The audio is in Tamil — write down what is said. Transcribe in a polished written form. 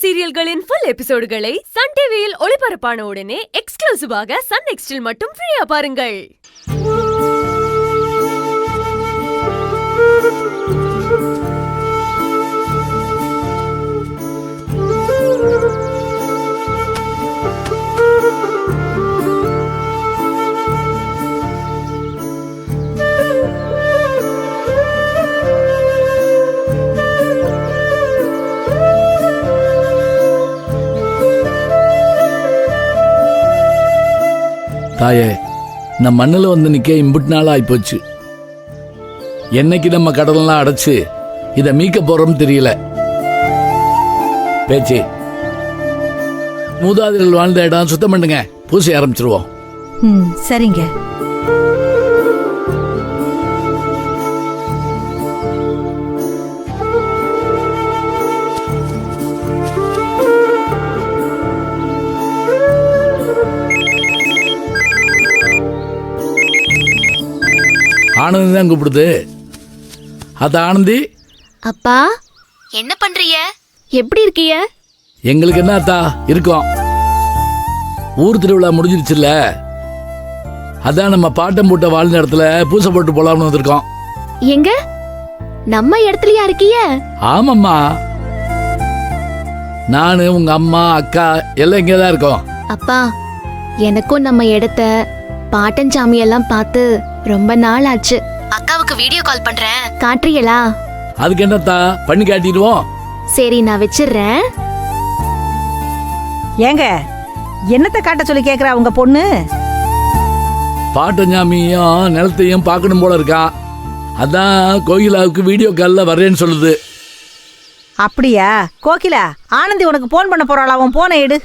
சீரியல்களின் ஃபுல் எபிசோடுகளை சன் டிவியில் ஒளிபரப்பான உடனே எக்ஸ்க்ளூசிவாக சன் நெக்ஸ்டில் மட்டும் ஃப்ரீயா பாருங்கள். தாயே, நம்ம மண்ணில் வந்து நிற்க இம்புட்டு நாள் ஆயிப்போச்சு. என்னைக்கு நம்ம கடலெல்லாம் அடைச்சு இதை மீட்க போறோம்னு தெரியல. பேச்சு மூதாதையர்கள் வாழ்ந்த இடம் சுத்தம் பண்ணுங்க, பூசை ஆரம்பிச்சிருவோம். சரிங்க. ஆனந்தி தான் கூப்பிடுது. அது ஆனந்தி. அப்பா என்ன பண்றீங்க? எப்படி இருக்கீங்க? எங்களுக்கு என்ன அத்தா இருக்கோம். ஊர் திருவிழா முடிஞ்சிருச்சுல்ல, அதான் நம்ம பாட்டம் போட்ட வாழ்ந்த இடத்துல பூசை போட்டு போலாம்னு வந்திருக்கோம். எங்க நம்ம இடத்துலயா இருக்கீங்க? ஆமாம்மா, நானு உங்க அம்மா அக்கா எல்லாம் இங்கதான் இருக்கோம். அப்பா எனக்கும் நம்ம இடத்த பாட்டஞ்சாமி எல்லாம் பார்த்து ரொம்ப நாள் ஆச்சு. அக்காவுக்கு வீடியோ கால் பண்றேன், காட்டுறீங்களா? அதுக்கு என்னத்தா பண்ணி காட்டிடுவோம். சரி நான் வச்சிடுறேன். ஏங்க என்னத்தை காட்ட சொல்லி கேக்குறா உங்க பொண்ணு? பாட்டஞ்சாமியும் நிலத்தையும் பார்க்கணும் போல இருக்கான். அதான் கோகிலாவுக்கு வீடியோ காலில் வர்றேன்னு சொல்லுது. அப்படியா? கோகிலா, ஆனந்தி உனக்கு போன் பண்ண போறாளா? உன் போனை எடு.